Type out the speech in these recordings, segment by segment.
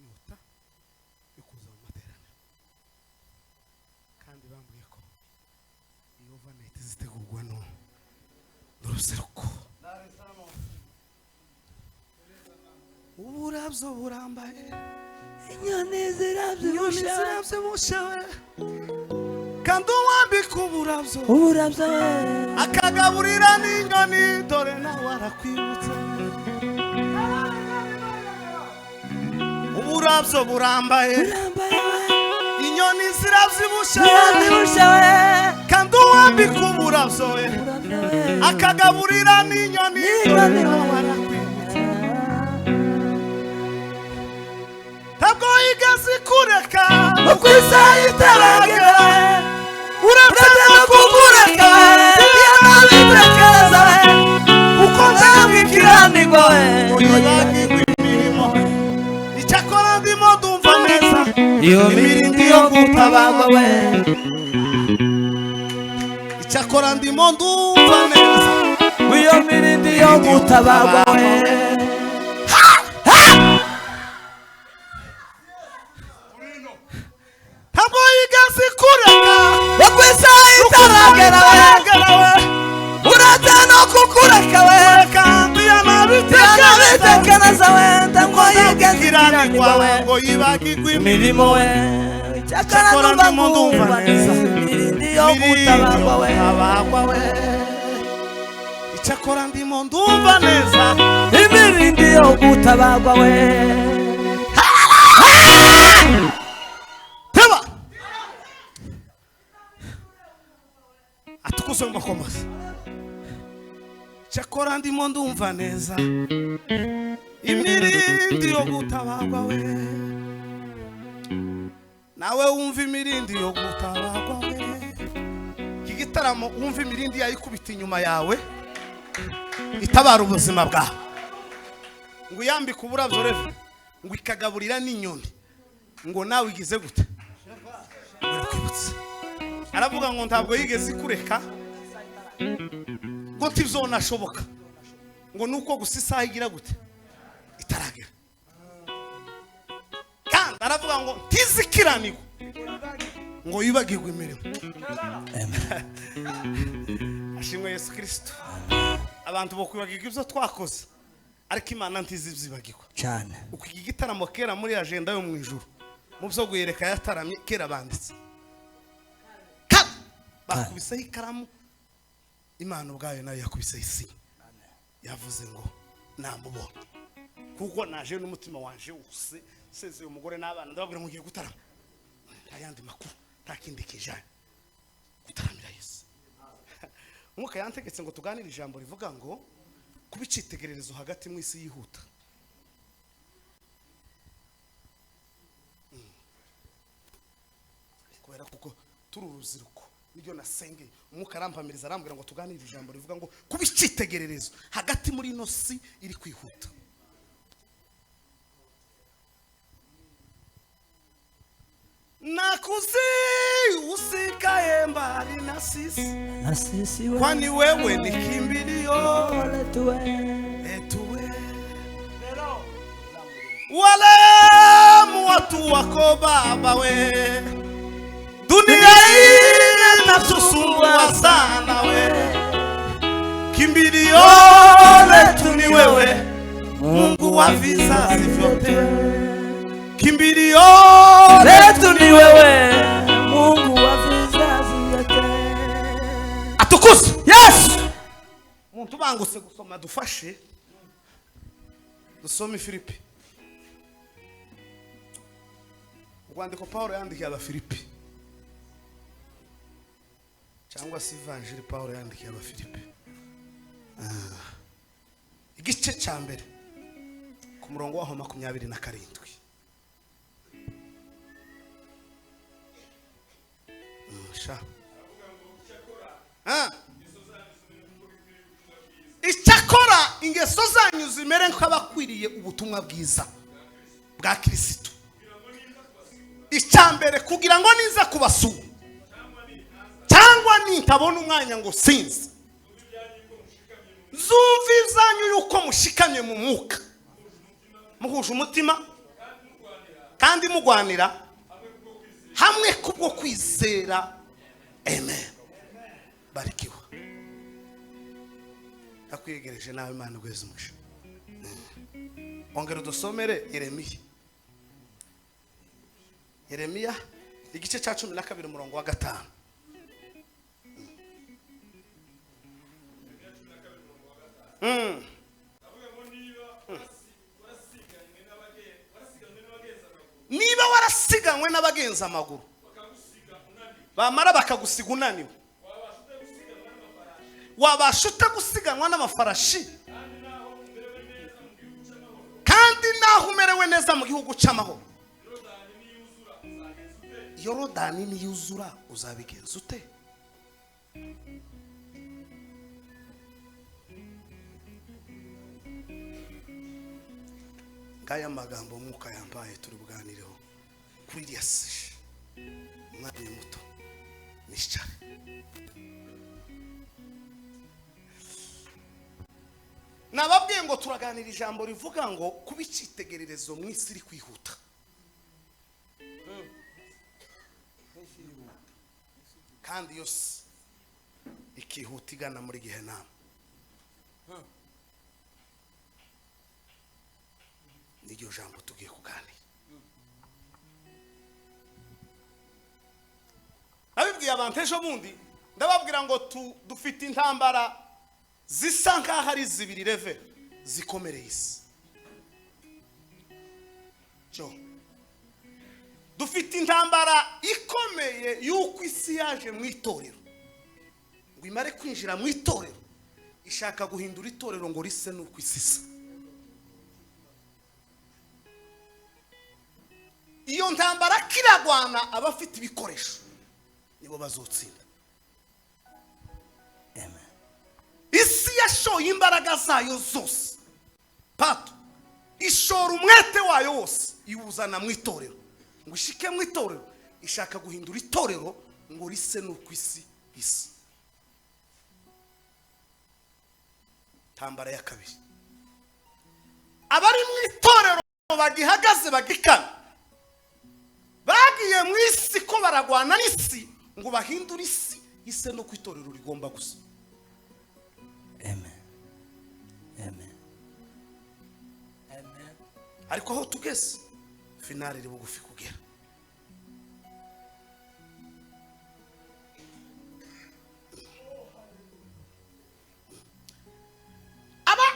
inyota yo kuza mu materaniro kandi bambwiye ko iyo vanete zitegurwa n'urubyiruko. Uburabyo burambaye inyoni zirabyibushawe kandi uwambika uburabyo we akagaburira n'inyoni dore nawe arakwibutsa. Uburabyo burambaye inyoni zirabyibusha we kandi uwambika uburabyo we akagaburira n'inyoni dore nawe arakwibutsa. Ntabwo yigeze kureka uko isaha itaragera uretse no kukureka iyo nabitekereza uko nzabwikiranirwa uyibagirwa imirimo. Icyakora ndimo ndumva neza iyo mirindi yo gutabagwa we icyakora ndimo ndumva neza iyo mirindi yo gutabagwa we ntabwo yigeze kureka uko isaha itaragera we uretse no kukureka we kandi iyo nabitekereza we ntabwo yigeze ikiranirwa ngo yibagirwe imirimo we icyakora ndumva ndumva neza imirindi yo gutabagwa we icyakora ndimo ndumva neza imirindi yo gutabagwa we teba atukuze mu makomasi. Icyakora ndimo ndumva neza imirindi yo gutabagwa we nawe wumva imirindi yo gutabagwa we. Iki gitaramo wumva imirindi yayikubita inyuma yawe itabara ubuzima bwawe ngo yambike uburabyo reve ngo ikagaburira n'inyoni ngo nawe igize gute urakwibutsa. Aravuga ngo ntabwo yigeze ikureka ngo tivzonashoboka ngo nuko gusa isaha igira gute itaragera kandi aravuga ngo tizikiranirwa ngo yibagirwe imirimo. Ashimwe Yesu Kristo. Abantu bo kwibagirwa ibyo twakoze ariko Imana ntizibyibagirwa cyane. uko iki gitaramo kera muri agenda yo mu ijuru mu byo guyereka yataramye kera banditse bakubiseho ikaramu Imana ubwayo nayo yakubiseho isi yavuze ngo namubona kuko naje n'umutima wanje wose seze umugore n'abana ndababwira ngo ngiye gutarama ayandi makuru takindi kijanye gutaramira Yesu. Umwuka yantegetse ngo tuganire ijambo rivuga ngo kubicitegererezo hagati mu isi yihuta. Kubera kuko turi urubyiruko nibyo nasengeye umwuka arampamiriza arambwira ngo tuganire ijambo rivuga ngo kubicitegererezo hagati muri ino si iri kwihuta. Nakuzi usikaye mbali na sisi we kwani wewe ni kimbilio letu wale watu wako Baba we dunia hii inatusumbua sana we kimbilio letu ni wewe Mungu wa vizazi vyote kimbilio letu ni wewe Mungu wa vizazi vyote. Atukuze. Yes. Muntu banguse gusoma dufashe dusome Filipi. Urwandiko Paulo yandikiye Abafilipi cyangwa se Evangelii Paulo yandikiye Abafilipi igice cya mbere ku murongo wa 27. Icyakora ingeso zanyu zimere nk'abakwiriye ubutumwa bwiza bwa Kristo. Icyambere kugira ngo niza kubasura cyangwa nintabona umwanya ngo sinzi zumva izanyu yuko mushikamye mu mwuka muhuje umutima kandi mugwanira hamwe kubwo kwizera. Amen. Barikiwa. Nakwiyegereje nawe Imana gweze umugisha. Ongera dusomere Yeremiya igice cya 12 umurongo wa 5. Niba warasiganywe n'abagenza amaguru bamara bakagusiga unaniwe, wabashute gusiganwa n'amafarashi kandi naho umerewe neza mu gihugu cy'amahoro. Yorodani niyuzura uzabigenza ute? Ngaya magambo mwuka yambaye turi buganireho kuri Elias umwana muto nishare. Nababwiye ngo turaganira ijambo rivuga ngo kuba icyitegererezo mu isi iri kwihuta. Kandi yose ikihuta igana muri Gehenna. Niryo jambo tugiye kuganira. Nabibwiye abantu ejo bundi ndababwira ngo dufite intambara zisa nkaho ari zibiri level zikomereye isi. Dufite intambara ikomeye yuko isi yaje mu itorero, ngo imare kwinjira mu itorero ishaka guhindura itorero ngo rise nuko isisa. Iyo ntambara kiragwana abafite ibikoresho nibo bazotsinda. Amen. Isi yashoye imbaraga zayo zose, pato ishora umwete wayo wose iwuzana mu itorero ngo ishike mu itorero ishaka guhindura itorero ngo rise nuko isi isa. Tambara ya kabiri, abari mu itorero bagihagaze bagikana bagiye mu isi ko baragwana n'isi ngo bahindure isi ise no ku itorero rigomba gusa. Amen. Amen. Amen. Ariko aho tugeze finale iri bugufi kugera.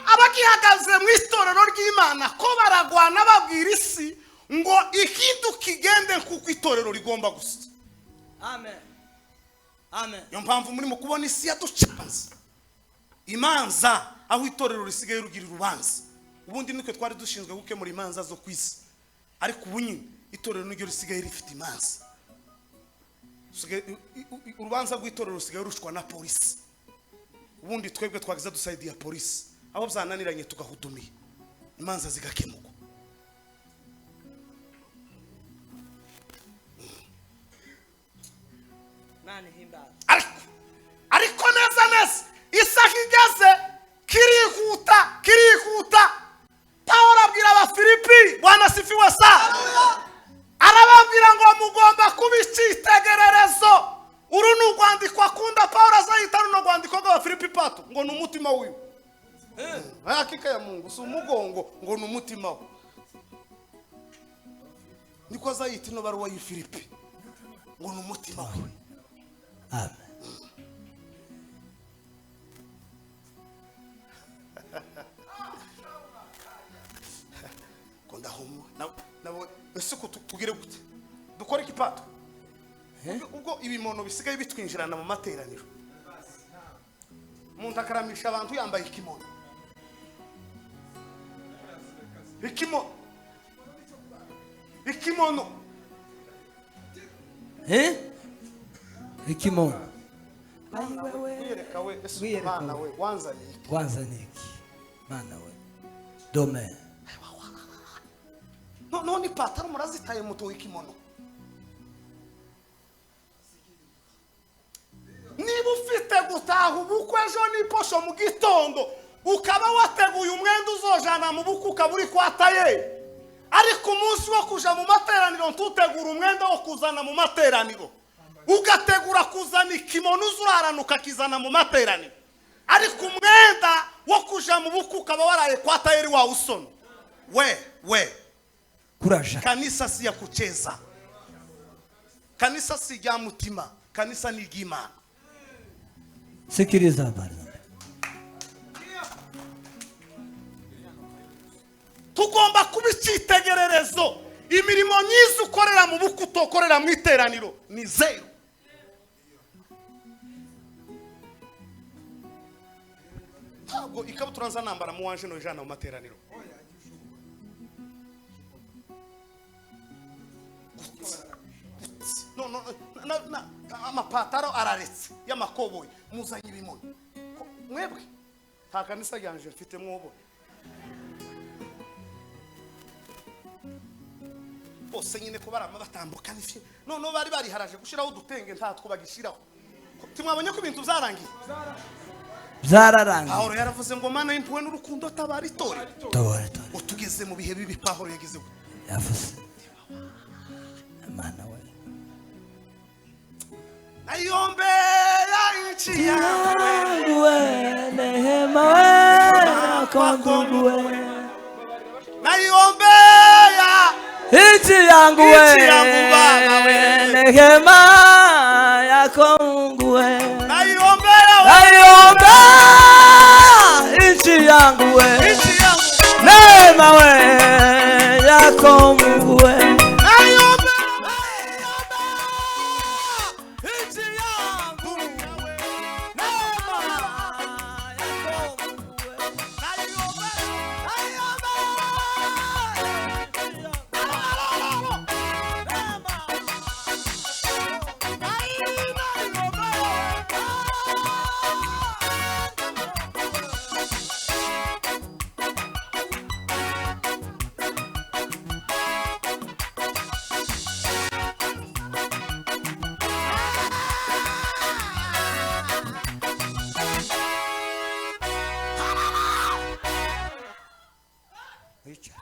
Abagihagaze mu itorero ry'Imana ko baragwana babwira isi ngo ihinduke igende kuko itorero rigomba gusa. Amen. Amen. Yo mpamvu muri mu kubona isi yaducanze imanza aho itorero risigaye rugira urubanza. Ubundi niko twari dushinzwe gukemura imanza zo kwisi, ariko ubu nyine itorero niryo risigaye rifite imanza. Urubanza rw'itorero rusigaye rushwa na polisi. Ubundi twebwe twagize dusaidia polisi aho byananiranye tugahudumiye imanza zigakemurwa. Ariko neza isaha igeze kirihuta. Pawulo abwira Abafilipi, Bwana sifiwe sana, arababwira ngo mugomba kuba icyitegererezo. Uru ni urwandiko akunda Pawulo azahita runo rwandiko rw'Abafilipi pato ngo ni umutima wiwe. Hakika ya Mungu si umugongo ngo ni umutima we. Niko azahita ino baruwa y'Ifilipi ngo ni umutima we. Amen. Konda homo nabo esuko tugire gute dukora ikipato ubwo ibimono bisigaye bitwinjirana mu materaniro. Umuntu akaramisha abantu yambaye ikimono. Ikimono. Wireka we Mana we wanzaniki. Mana we. Dome. No ni pataro murazitaye muto ikimono. Niba ufite gutaha ubukwe ejo niposho mu gitondo ukaba wateguye umwenda uzojana mu bukwe ukaba uri kwataye, ariko ariko umunsi wo kuja mu materaniro ntutegura umwenda wo kuzana mu materaniro, ugategura kuzana ikimono uzuraranuka kizana mu materaniro, ariko umwenda wo kuja mu bukwe ukaba waraye kwa tayeri wa usono. We kuraja. Kanisa si ya kucheza, kanisa si ya mutima, kanisa ni gima. Sikiriza bari. Tugomba kubicitegererezo. Imirimo myiza ukorera mu bukwe utokorera mu iteraniro ni zero. Ntabwo ikabutura nza nambara mu wanje no jana mu materaniro. No, amapataro araretse y'amakoboyi muzanye ibimono. Mwebwe nta kanisa yanje mfite mwobo. Bose nyine ko barama batambuka n'ifi. No bari bariharaje gushiraho udutenge nta twubagishiraho. Timwabonye ko ibintu byarangiye. Byararangiye. Aho yaravuze ngo mana impuwe n'urukundo tabari tori. Tore. Utugeze mu bihe bibi Pawulo yagize. Yavuze. Mana we. Ayombe ya inchi yawe nehema we kongungu we. Ayombe ya inchi yangu we nehema ya kongungu we. Ayombe inchi yangu we nehema we ya kongungu we.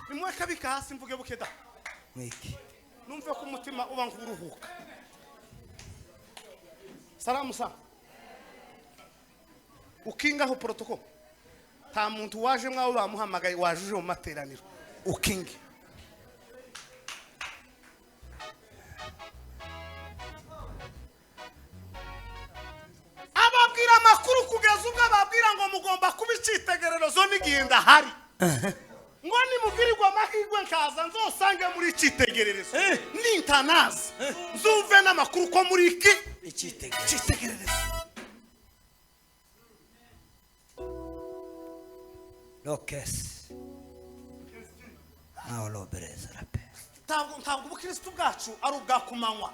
Nimweka bikasi mvuge bukeda. Mwiki. Numve ko umutima uba nguruhuka. Salamu sana. Ukingaho protocol. Ta muntu waje mwawe bamuhamagaye wajuje mu materaniro. Ukinge. Ababwira amakuru kugeza ubwo ababwira ngo mugomba kubicitegererezo n'igenda hari. Ngo nimubwirirwa amahirwe nkaza nzosange muri citegererezo nintanazi nzuve n'amakuru ko muri iki citegererezo. Lokes Paulo Bereza rape. Ntabwo ubukristo bwacu ari ubwakumanywa.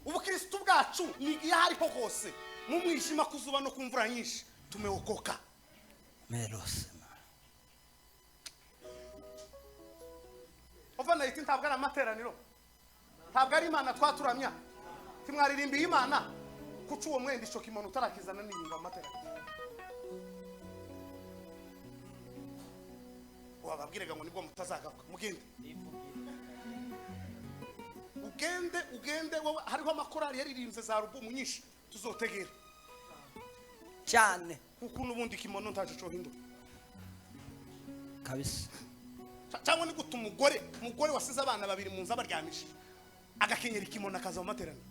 Ubukristo bwacu ni ihariho hose mu mwijima kuzuba no kumvura nyinshi tumeokoka. Meros Ovana iti ntabwo ari amateraniro, ntabwo ari Imana twaturamya, timwaririmbiye Imana kuca uwo mwenda ico kimono utarakizana n'ibintu amateraniro. Wababwirega ngo nibwo mutazagaruka mugende. Ugende wowe hariho amakorali yaririmbye za album nyinshi tuzotegera cyane kuko nubundi kimono ntaje cyo hinduka kabisa. Cyangwa ni guta umugore wasize abana babiri mu nzu abaryamisha agakenyera ikimono akaza mu materaniro.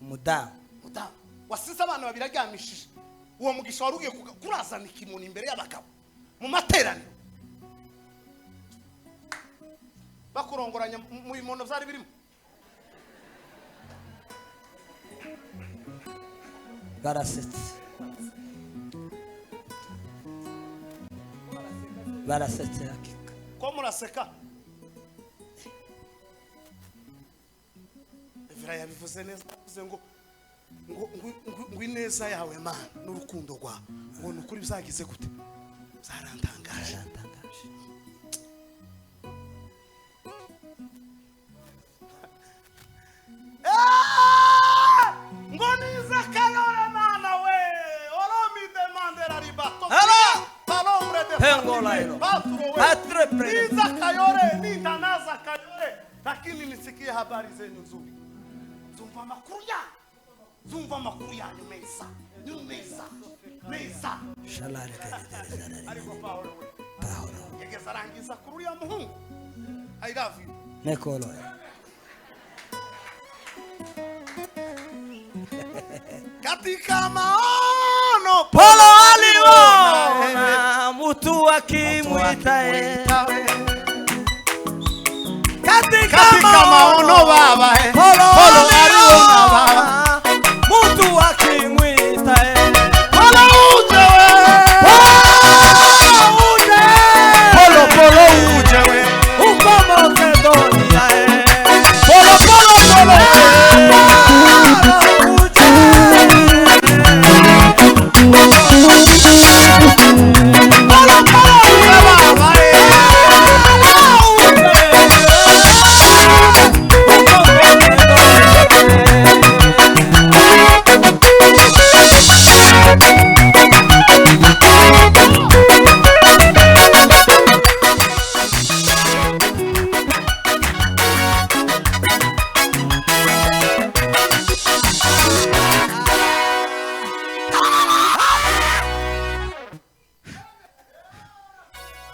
Umudamu wasize abana babiri aryamishije uwo mugisha warugiye kurazana ikimono imbere y'abagabo mu materaniro bakurongoranya mu bimono byari birimo. Barasetse hakika. Ko muraseka? Evra yabivuze neza avuze ngo ineza yawe Mana n'urukundo rwawe ngo nukuri bizagize gute zarantangaje. Ngo niza kayore Mana we oromi demandera ribato. Pengo lailo. Patre Niza Kayore, nitanaza Kayore, lakini nisikie habari zenu nzuri. Zumva makuru yanyu meza. Meza. Shalare kale. Ariko Paulo. Yegeza rangiza kuri ya muhungu. I love you. Nekolo. Katika maono Paulo aliona mtu akimwita katika maono baba Paulo aliona baba mtu akimwita Paulo uje we uko Makedonia Paulo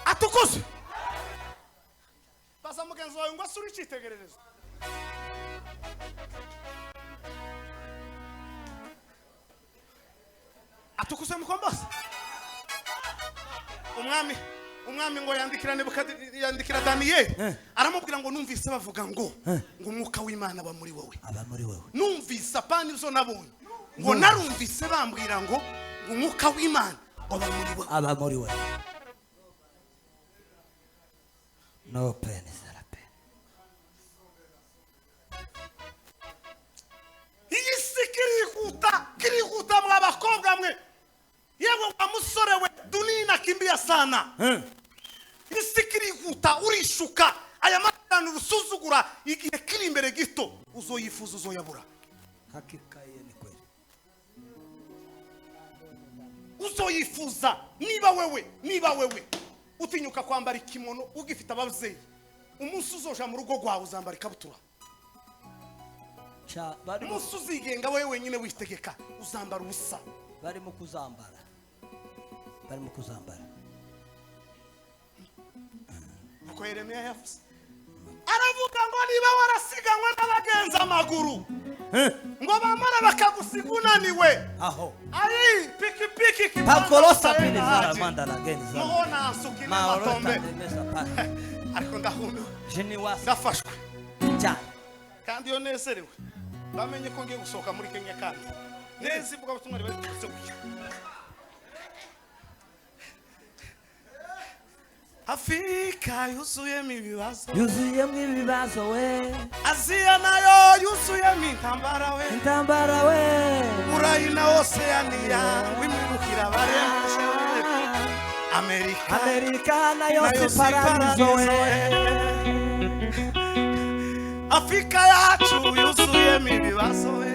atukuze baza mugenzi wawe ngo asuri cyitegererezo atukuze mukombasa umwami ngo yandikira Daniyeli aramubwira ngo numvise bavuga ngo umwuka w'Imana aba muri wowe numvise apana ibyo nabonye ngo narumvise bambwira ngo umwuka w'Imana aba muri wowe no pen is that a pen iyi kirikuta mwabakobwa mwe yewe wa musore we dunia nakimbia sana isi kirikuta urishuka aya matano rusuzugura igihe kiri imbere gito uzoyifuza uzoyabura hakika ni kweli uzoyifuza niba wewe utinyuka kwambara ikimono ugifite abavyeyi umunsi uzoja mu rugo rwawe uzambara ikabutura umunsi uzigenga wewe wenyine witegeka uzambara ubusa barimo kuzambara uko Yeremiya yavuze aravuga ngo niba warasiganwe n'abagenza amaguru ngo bamara bakagusiga unaniwe aho ari pikipiki pakolosa pini zaramanda na geni za muona sukina matombe ariko ndahundu jeni wasa ndafashwe cyane kandi yo nezerewe bamenye ko ngiye gusohoka muri Kenya kandi nezi vuga butumwa bari gusohoka Afrika yuzuyemo ibibazo we Aziya nayo yuzuyemo intambara we Burayi na Oceania wimurukira baremeshe Amerika nayo si paradizo we Afrika yacu yuzuyemo ibibazo we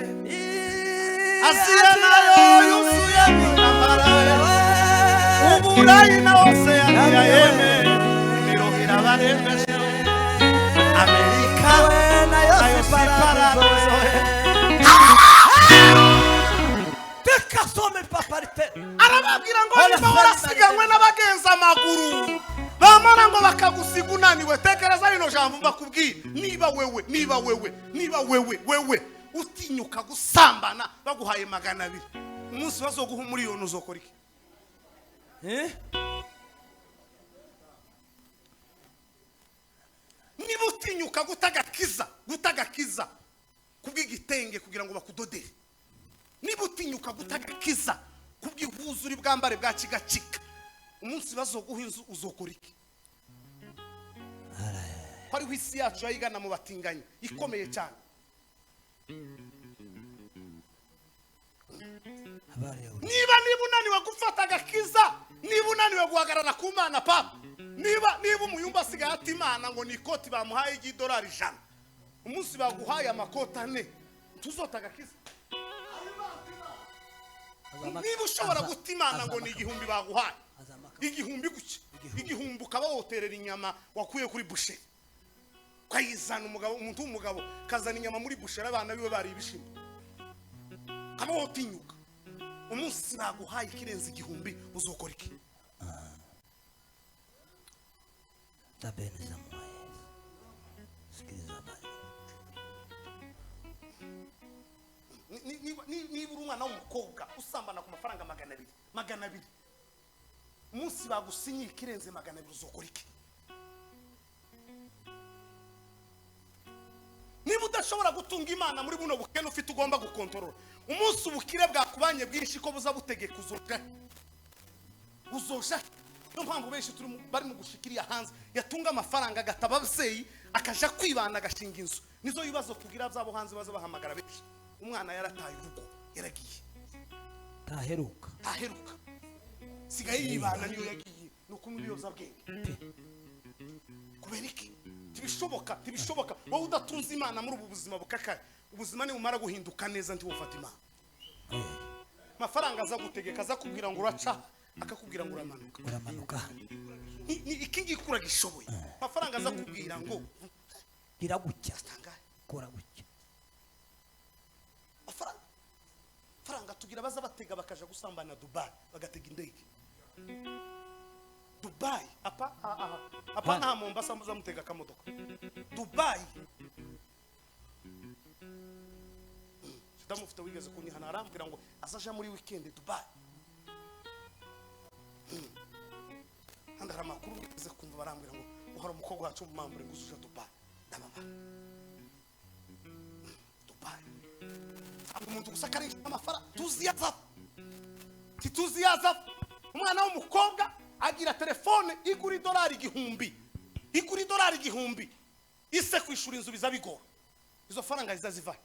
Aziya nayo yuzuyemo intambara we Burayi na Oceania yeme nirohira baremeshe Amerika nayo si paradizo tekasome paparite arababwira ngo niba warasiganwe n'abagenza amaguru bamara ngo bakagusiga unaniwe tekereza rino jambo mbakubwiye niba wewe utinyuka gusambana baguhaye 200 umunsi bazoguha umuriyoni uzokora iki niba utinyuka gutagakiza kubw'igitenge kugira ngo bakudodere niba utinyuka gutagakiza kubw'ihuzuri bwambare bwa kigacika umunsi bazoguha inzu uzokora iki hariho isi yacu yayigana mu batinganyi ikomeye cyane niba unaniwe gufata agakiza niba unaniwe guhagarara ku Mana papa niba umuyumba asigaye ati Imana ngo ni ikoti bamuhaye $100 umunsi baguhaye amakota 4 tuzota agakiza niba ushobora guta Imana ngo ni 1000 baguhaye 1000 guke igihumbi ukaba woterera inyama wakuye kuri busheri kwayizana umugabo umuntu w'umugabo kazana inyama muri busheri abana biwe bari ibishimbo kaba wotinyuka umunsi baguhaye ikirenze igihumbi uzokora iki tabeneza mwaye sikiriza bari niba uri umwana w'umukobwa usambana ku mafaranga 200 umunsi bagusinyiye ikirenze 200 uzokora iki niba udashobora gutunga imana muri buno bukene ufite ugomba gukontorora umunsi ubukire bwakubanye bwinshi ko buza butegeka uzoja no mpamvu benshi turi bari mu gushikiriya hanze yatunga amafaranga agataba abavyeyi akaja kwibana agashinga inzu nizo bibazo tugira byabo hanze baza bahamagara benshi umwana yarataye urugo yaragiye taheruka sigaye yibana niyo yagiye nuko mubiyoza bwenge kubera iki tibishoboka wowe udatunze imana muri ubu buzima bukakaye ubuzima ni bumara guhinduka neza ndi wufata imana mafaranga aza gutegeka aza kubwira ngo uraca akakubwira ngo uramanuka ni iki ngikura gishoboye mafaranga aza kubwira ngo iragucya kora gucya faranga tugira baza batega bakaja gusambana Dubai bagatega indege Dubai apa na Mombasa muza mutega kamodoka Dubai ndamufite wigeze kunyihana arambwira ngo azaja muri weekend Dubai andara makuru wigeze kumva barambwira ngo uhora umukobwa wacu mumambure nguzuja Dubai ndababa Dubai umuntu gusakara amafaranga tuziyaza umwana w'umukobwa agira telefone igura $1,000 ise kwishura inzu biza bigora izo faranga zizaziva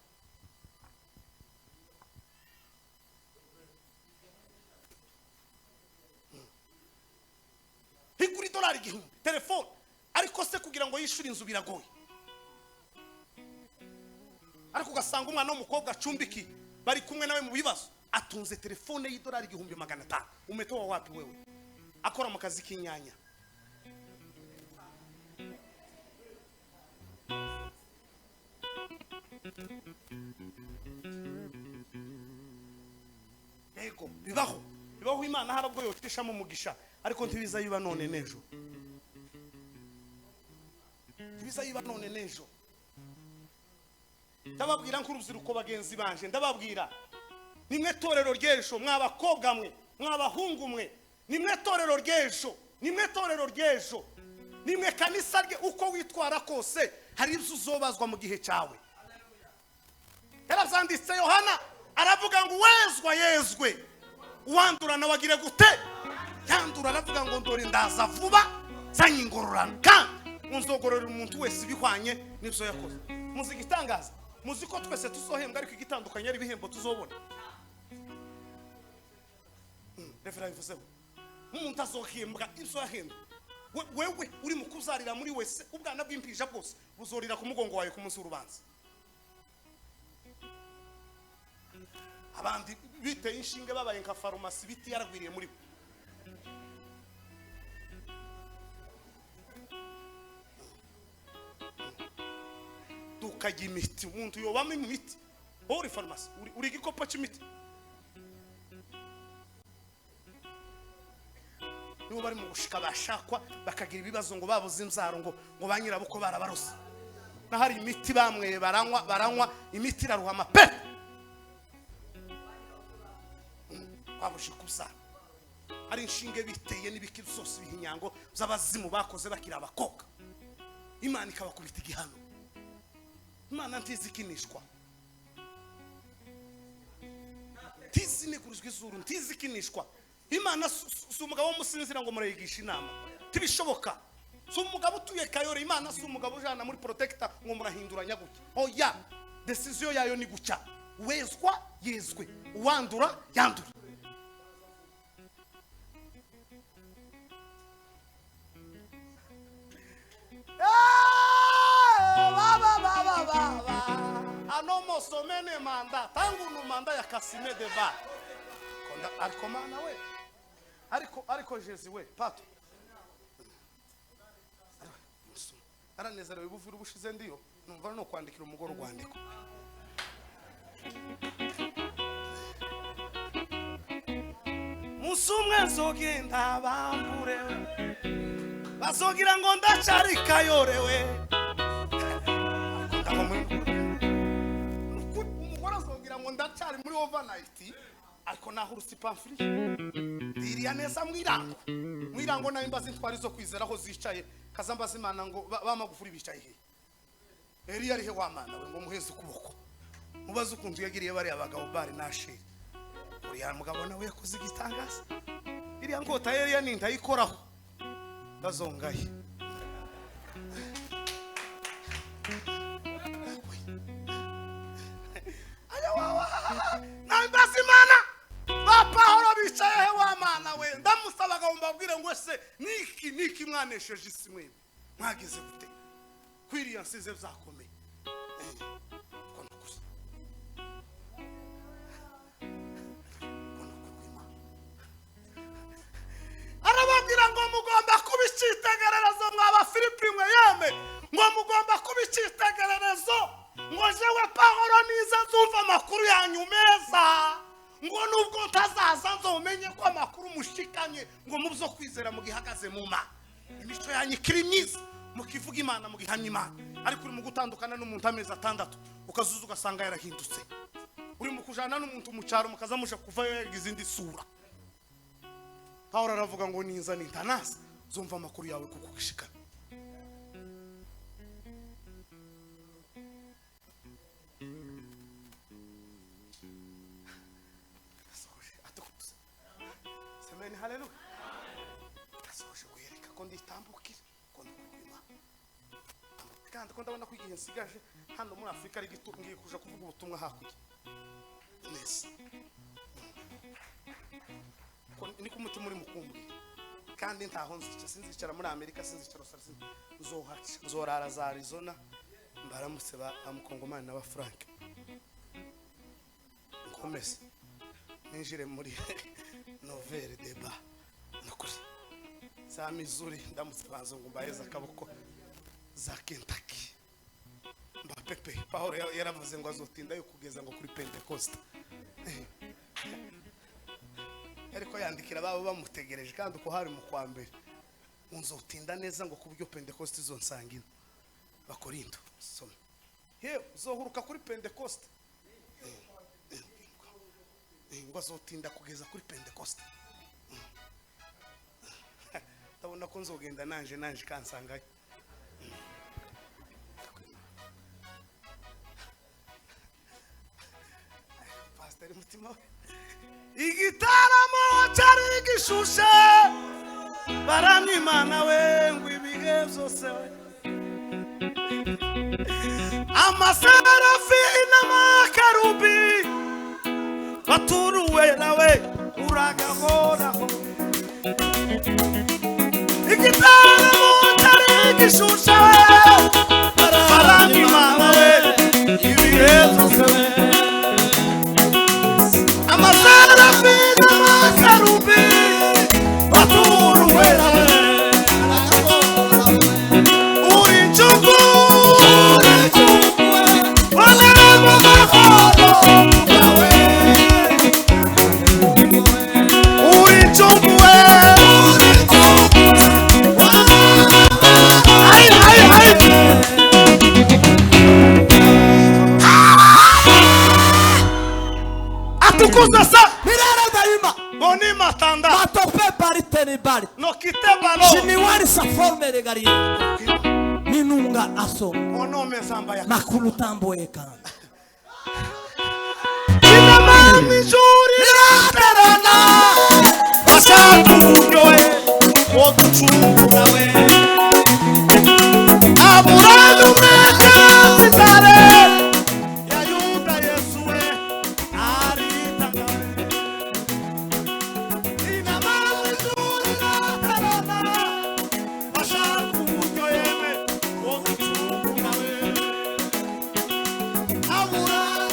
igura $1,000 telefone ariko se kugira ngo yishure inzu biragoye ariko ugasanga umwana w'umukobwa acumbiki bari kumwe nawe mu bibazo atunze telefone $1,500 umetoa wapi wewe akora mu kazi k'inyanya ego bibaho imana harabwo yoteshamo umugisha ariko ntibiza yiba none nejo ndababwira nk'urubyiruko bagenzi banje ndababwira nimwe torero ry'ejo mwabakobwa mwe mwabahungu mwe nimwe torero ry'ejo nimwe kanisa rye uko witwara kose hari ibyo uzobazwa mu gihe cyawe yarabyanditse Yohana aravuga ngo yezwe uwandura nawe agire gute yandura aravuga ngo ndore ndaza vuba zanye ingororano kandi nzogororera umuntu wese ibihwanye n'ibyo yakoze muzi igitangaza muzi ko twese tuzohembwa ariko igitandukanye ari ibihembo tuzobona refera bivuzeho umuntu azohembwa ibyo yahembwe wewe uri mu kuzarira muri wese ubwana bw'impija bwose buzorira ku mugongo wawe ku munsi w'urubanza abandi biteye inshinge babaye nka farumasi biti yaragwiriye muri bo tukajya imiti umuntu yobamo imiti uri farumasi uri igikopo cy'imiti nibo bari mu gushika bashakwa bakagira ibibazo ngo babuze inzaro ngo banyirabuko barabarose na hari imiti bamwe baranywa imiti iraruhama pe babushikuza ari inshinge biteye n'ibikiri zose bihinyango z'abazimu bakoze bakira abakobwa imana ikabakubita igihano imana ntizikinishwa tizineguruzwa izuru ntizikinishwa imana si umugabo w'umusinzira ngo murayigisha inama tibishoboka si umugabo utuye Kayore imana si umugabo ujana muri protector ngo murahinduranya gutya oya decision yayo ni gucya yezwe uwandura yandura anomo somene manda tangu no manda ya kasime deba konda ariko mana we ariko Jezi we pato naranezerewe buvura ubushize ndiyo numva no kwandikira umugoro rwandiko musumwe zogenda bambure bazogira ngo ndacari kayorewe umugore azogira ngo ndacari muri overnight ariko naho urusipamfiri iriya neza mwirango nayo imbazi ntwari zo kwizera aho zicaye kazambaza Imana ngo bamagufuri bicaye he Eliya arihe wa mana we ngo muheze ukuboko mubaze ukuntu yagiriye bari abagabo bari nashiri uriya mugabo nawe yakoze igitangaza iriya ngota Eliya ninda yikoraho bazongaye aya wawa naimbaza Imana Pahoro bicaye he wa mana we ndamusabaga mbabwire ngo se niki mwanesheje isi mwe mwagize gute kwiriya nsize byakomeye arababwira ngo mugomba kubicitegererezo mwaba Filipi mwe yeme ngo mugomba kubicitegererezo ngo jewe Pahoro niza nzumva amakuru yanyu meza ngo nubwo ntazaza nzomenye ko amakuru mushikanye ngo mubyo kwizera mugihagaze mu ma imico yanyu kirimiza mukivuga Imana mugihamya Imana ariko uri mu gutandukana n'umuntu amezi 6 ukazuza ugasanga yarahindutse uri mu kujana n'umuntu mu cyaro mukaza musha kuva yagize indi sura Pawulo aravuga ngo ninza nintanasa zumva amakuru yawe kuko gishikana Haleluya. Kasoje kuyereka ko nditambukira ko ndukuma. Kandi ko ndabona kwigihe nsigaje hano muri Afrika ari gitungiye kuja kuvuga ubutumwa hakurya. Nese. Ko ni ku mutima muri mukumbi. Kandi ntaho sinzicara muri Amerika sinzicara sarasi nzohaca nzorara za Arizona mbaramutse ba amukongomani n'aba Frank. Nkomese. Ninjire muri Nouvelle débat nakuri za Missouri ndamutse banzo ngo mbaye zakaboko za Kentucky mba pepe Pawulo yaravuze ngo azotinda yo kugeza ngo kuri Pentecost ariko yandikira babo bamutegereje kandi uko hari mu kwa mbere unzotinda neza ngo kubyo Pentecost izonsangina Bakorindo soma he uzohuruka kuri Pentecost ngo azotinda kugeza kuri Pentecost ndabona ko nzogenda nanje kansangaye Pastor mutima igitaramo cyari gishushe baramwimana we ngo ibihe byose we amaserafi n'amakarubi baturuwe nawe uragahoraho igitaramo cyari gishushe baramwimana we ibihe byose we amaserafi n'amakarubi baturuwe nawe uri njugu wanarema mahoro yawe uri njugu we atukuza sa Mirara daima boni matanda matope bariteni bari no kitebalo Shiniwari sa forme regarie Ninunga aso onome zamba ya Makulu tambo ekanda Kinamami juri raterana Asakunyoe Otuchurawe Aburadu meka Sitare Yayuda Yesue Aritangare Kinamami juri raterana Asakunyoe Otuchurawe Aburadu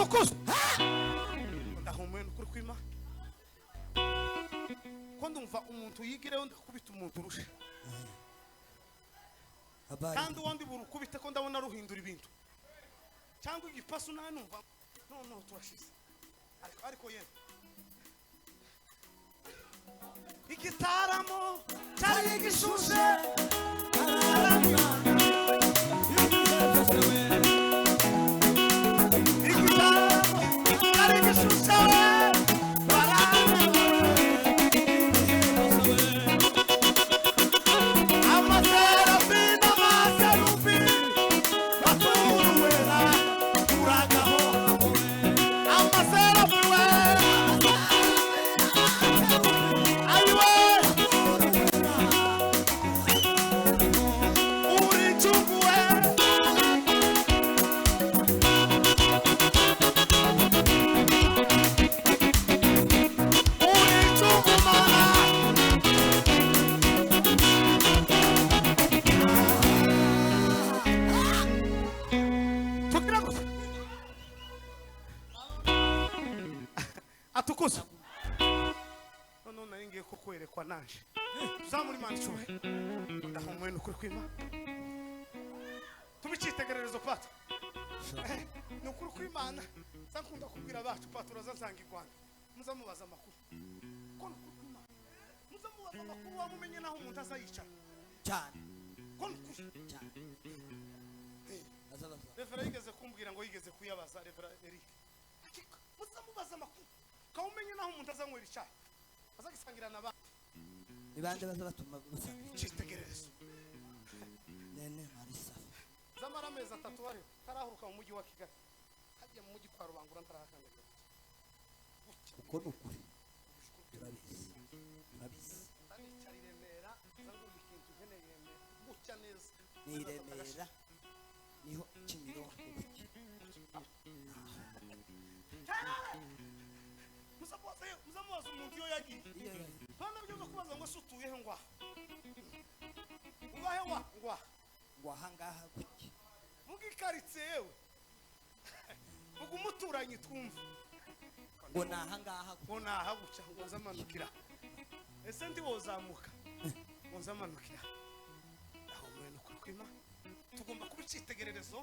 atukuze ndahumwe n'ukuri kwima ko ndumva umuntu yigireho ndakubita umuntu urusha kandi uwundi burukubite ko ndabona ruhindura ibintu cyangwa igipasu nanumva no turashize ariko yenda igitaramo cyari gishushe atukuze none naringiye ko kwerekwa nanje zamuri manchuwe ndahumwe n'ukuri kwima tubicitegererezo pata n'ukuri kwimana sankunda kubwira abacu pata urazasanga igwanda muzamubaza amakuru ko n'ukuri kwimana muzamubaza amakuru wamumenye naho umuntu azayicara cyane ko n'ukuri cyane Revera yigeze kumbwira ngo yigeze kuyabaza Revera Eric muzamubaza amakuru kawumenye naho umuntu azanywera icyayi azagisangira n'abandi ibande baza batuma busanga cyitegererezo nene marisa zamara amezi 3 wari tarahuruka mu mujyi wa Kigali hajya mu mujyi kwa Rubangura ntarakandaga uko n'ukuri turabizi ari cyari Remera zangu ikintu nkeneye gucya neza ni Remera niho Kimiro muzamubaza umuntu iyo yagiye bana byo kubaza ngo sutuye he ngwa ubahe ngwa ahangaha kuki vuga ikaritse yewe vuga umuturanyi twumva ngo nahangaha ngo nahaguca ngo nzamanukira ese ndi wozamuka ngo nzamanukira aho mwene kwima tugomba kubicitegererezo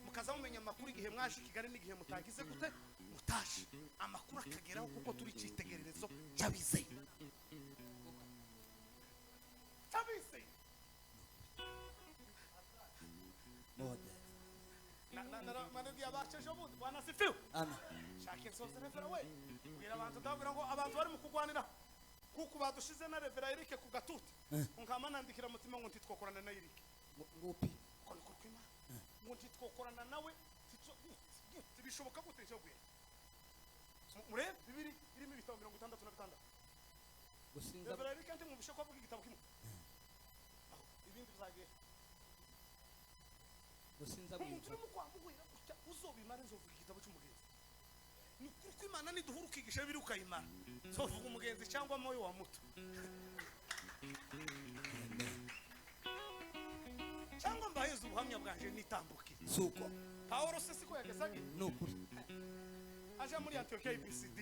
mukaza mumenya amakuru igihe mwaje Kigali n'igihe mutagize gute mutaje amakuru akageraho kuko turi citegererezo cyabize mode na manegi abaceje ubundi bwana sifiwe amen shake soze Revera we bwira abantu ndabwira ngo abantu bari mu kugwanira kuko badushize na Revera Eric ku gatuti nkama nandikira mutima ngo ntitwokorana na Eric ngupi ko kwima ngo ntitwokorana nawe bishoboka gute cyo gwe mure bibiri irimo ibitabo 66 gusinza Revera Eric kandi mu bishoko avuga igitabo kimwe ibindi bizagiye gusinza umuntu uri mu kwambuye uzobimara nzovuga igitabo cy'umugenzi ni kuko Imana niduhura ukigisha biri ukayimara zovuga umugenzi cyangwa moyo wa muto cyangwa mbaheze ubuhamya bwanje nitambuke suko Paulo sisi ko yagezaga n'ukuri aje muri Antiochia IPCD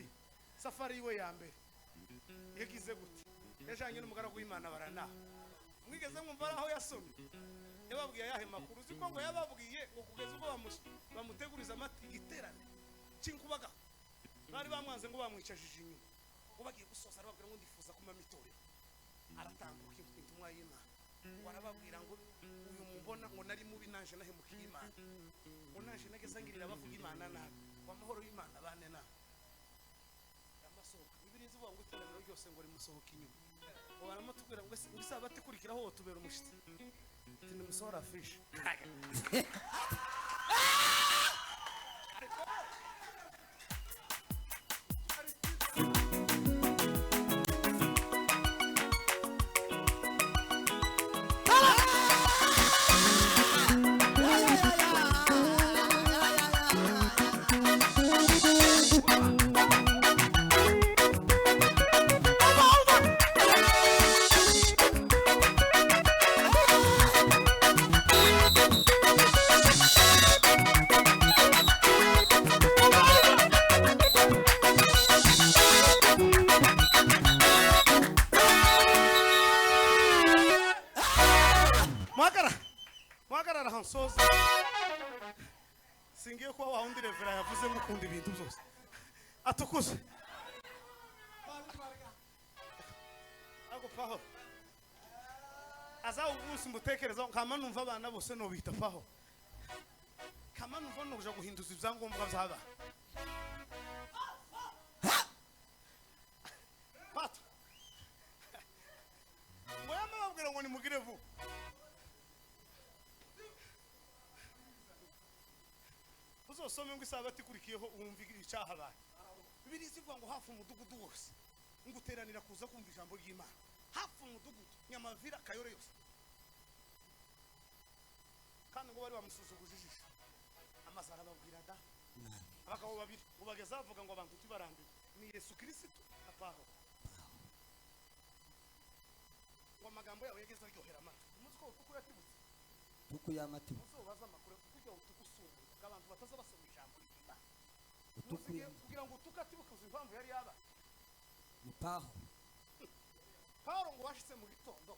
safari iwe ya mbere yagize gute yajanye n'umugaragu w'Imana barana mwigeze mwumva aho yasomye yababwiye yahe makuru ziko ngo yababwiye ngo kugeza ubwo bamuteguriza amati igiterane cinkubaga bari bamwanze ngo bamwicajije inyuma ngo bagiye gusoza arababwira ngo ndifuza kuma mitorero aratambuka intumwa y'Imana warababwira ngo uyu mubona ngo nari mubi nanje nahemukiye Imana ngo nanje nageze ngirira bavuga Imana nabi wamahoro y'Imana bane na amasohoka ibiri zivuga ngo iterambere ryose ngo rimusohoka inyuma ngo baramutubwira ngo isabati kurikiraho tubera umushitsi tini musora fish revera yavuze ngukunda ibintu byose atukuze ako paho aza ubusi mbutekereza kama numva abana bose no bita paho kama numva no kuja guhinduza ibyangombwa byaba pato moya mababwira ngo nimugire vu uzosome ngo isabati kurikiyeho umva icyaha baye bibiri zivuga ngo hafu umudugudu wose nguteranira kuza kumva ijambo ry'Imana hafu umudugudu nyamavira kayore yose kandi ngo bari bamusuzuguje ijisho amazara babwira da abagabo babiri ubageza bavuga ngo abantu tibarambiwe ni Yesu Kristo apaho ngo amagambo yawe yageze aryohera amata umuzi ko kuko yatibutse kuko yamati uzobaza amakuru kujya utukusura abantu bataza basoma ijambo ry'Imana kugira ngo tukatibukuza impamvu yari yaba mupaho Paulo ngo washitse mu gitondo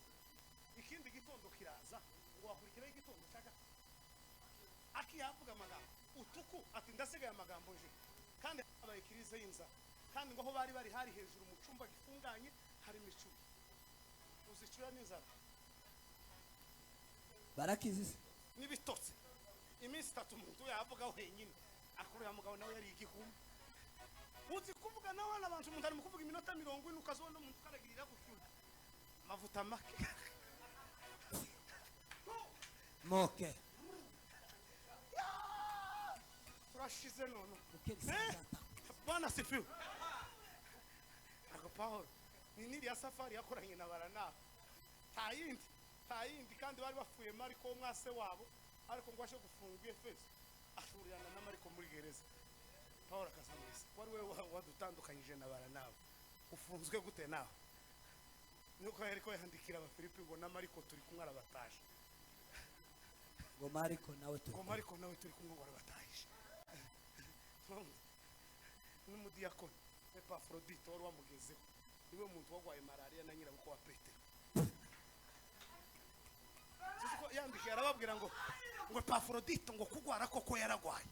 ikindi gitondo kiraza ngo wakurikira igitondo cyaka akiyavuga amagambo utuku ati ndasigaye amagambo nje kandi abaye kirize y'inza kandi ngo aho bari hari hejuru mu cyumba gifunganye hari imicuri uzicura n'inzara barakizise n'ibitotsi iminsi 3 umuntu yavuga wenyine akurira mugabo nawe yari igihumbi uzi kuvuga nawe n'abantu umuntu ari mu kuvuga iminota 40 ukazona umuntu karagirira ku cyuma mavuta make moke turashize none bana sifiwe ako Paulo ni niri ya safari yakoranye na barana tayindi kandi bari bafuye Mariko umwase wabo ariko ngo ashe gufunga Efeso ashurirana na Mariko muri gereza Paulo akasamisa wari we wadutandukanyije na barana ufunzwe gute nawe nuko yariko yandikira aba Filipi ngo na Mariko turi kumwe arabatasha ngo Mariko nawe turi kumwe ngo arabatasha n'umudiyakoni Epafrodito wari wamugezeho niwe muntu wagwaye malaria na nyirabuko wa Petero siko yandikira arababwira ngo Epafrodito ngo kugwara koko yaragwaye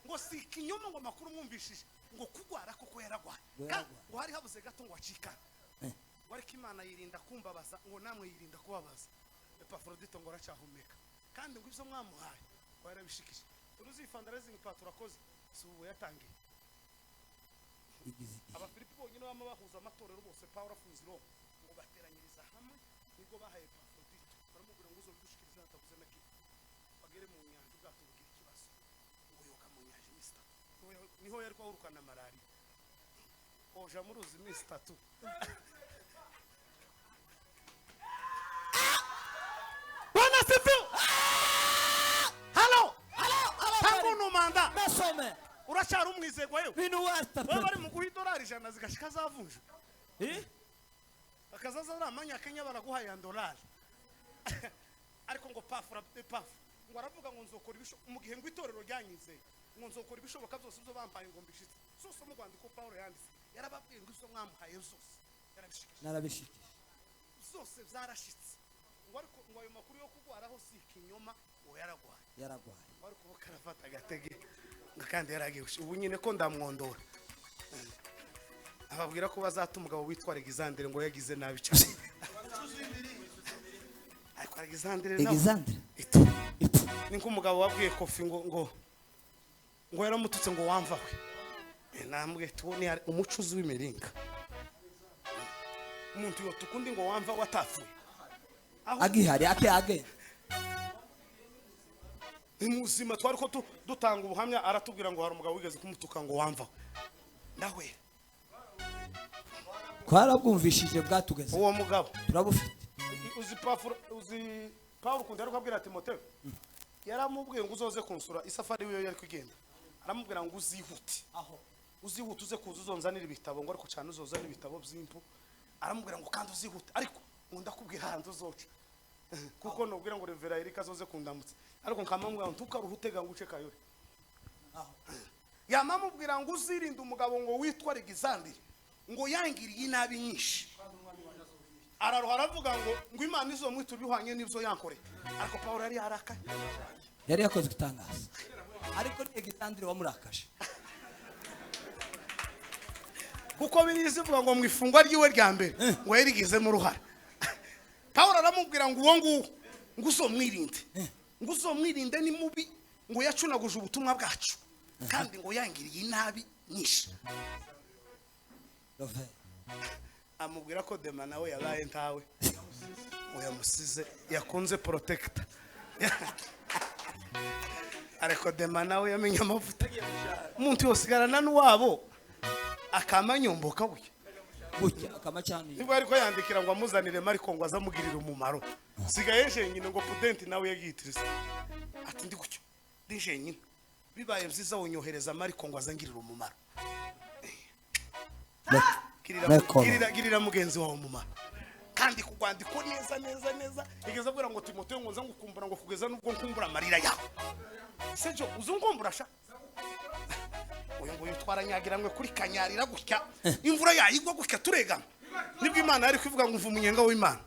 ngo si kinyoma ngo makuru mwumvishije ngo kugwara koko yaragwaye ngo hari habuze gato ngo acikana wari kimana yirinda kumbabaza ngo namwe yirinda kubabaza Epafrodito ngo aracahumeka kandi ngo ibyo mwamuhaye ngo yarabishikije turuzi fundraising paturakoze subu yatangiye aba Filipi bonyine bama bahuza amatorero bose Paulo afunze ro ngo bateranyiriza hamwe niko bahaye Epafrodito baramubwira ngo uzobidushikiriza atavuze na kitu bagere mu nyanja bwatubugira ikibazo ngo yoka mu nyanja mista niho yari kwahurukana malaria oja muruzi mista 3 Bwana sifu Hello tangu numanda nasome uracyari umwizego yewe binu wasta wewe bari mu guha $100 zigashika zavunje akazaza uramanya Kenya baraguha ya $1 ariko ngo pafu ngo aravuga ngo nzokora ibishoboka mu gihe ngo itorero ryanyize ngo nzokora ibishoboka byose byo bampaye ngo mbishitse sose mu Rwanda ko Paulo yanditse yarababwiye ngo izo mwamuhaye zose narabishikije zose zarashitse ngo ariko ngo ayo makuru yo kugwaraho si kinyoma ngo yaragwaye ariko bakarafata gatege kandi yaragiye ubu nyine ko ndamwondora ababwira ko bazatuma umugabo witwa Alexandre ngo yagize nabi cyane ariko Alexandre niko umugabo wabwiye Kofi ngo yaramututse ngo wamvawe nambwe tubone umucuzi w'imiringa umuntu yotukundi ngo wamva watafuye agihari ake imuzima twari ko dutanga ubuhamya aratubwira ngo hari umugabo wigeze kumutuka ngo wamva ndawe twarabwumvishije bwatugeze uwo mugabo turabufite uzi Paulo kundi ariko abwira Timotheo yaramubwiye ngo uzoze kunsura isafari wiyo yari kugenda aramubwira ngo uzihute uze kuza uzonzanira ibitabo ngo ariko cyane uzozana ibitabo by'impu aramubwira ngo kandi uzihute ariko ngo ndakubwira hanze uzoca kuko nubwira ngo Revera Erika azoze kundamutse ariko nkamambwira ngo tukaruhutega ngo uce kayore yamamubwira ngo uzirinde umugabo ngo witwa Alexandre ngo yangiriye inabi nyinshi araruha aravuga ngo Imana izomwita bihwanye n'ibyo yankore ariko Paulo yari yarakaye yari yakoze gutangaza ariko ni Alexandre wamurakaje kuko birizivuga ngo mu ifungwa ryiwe rya mbere ngo yarigizemo uruhare. Pawulo aramubwira ngo uwo nguwo ngo uzomwirinde ni mubi, ngo yacunaguje ubutumwa bwacu kandi ngo yangiriye inabi nyinshi. Amubwira ko Dema nawe yabaye ntawe, uyamusize yakunze protector. Ariko Dema nawe yamenye amavuta. Umuntu yosigarana n'uwabo akamanyomboka gutya akamacani. Niba ariko yandikira ngo amuzanire Mariko ngo azamugirira umumaro. Sigaye jenyine ngo Prudent nawe yagitirisa. Ati ndi gutyo. Ndi jenyine. Bibaye byiza wonyohereza Mariko ngo azangirira umumaro. Girira mugenzi wawe umumaro. Kandi kugwandiko neza igeza bwira ngo Timotheo ngo nza ngukumbura ngo kugeza nubwo nkumbura amarira yawe. Sejo uzungumbura sha. Uyu ngo twaranyagiranwe kuri kanyarira gutya imvura yayigwa gutya turega. Nibwo Imana yari kwivuga ngo umunyenga w'Imana.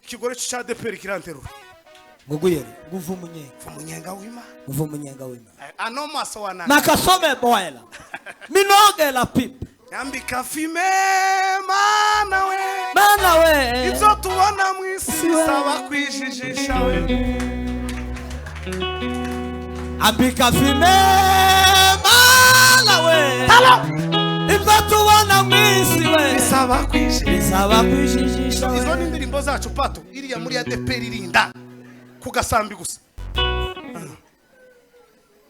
Ikigore cya DPR kiranterura. Ngo guyere umunyenga w'Imana. Ano maso wana. Nakasome boela. Minoge la pipe. Yambika fime mana we. Ibyo tubona mu isi saba kwijijisha we. Ambika fime we. Ibyo tubona mu isi we saba kwijijisha. Izo ni indirimbo zacu pato iriya muri ya DPR irinda kugasambi gusa.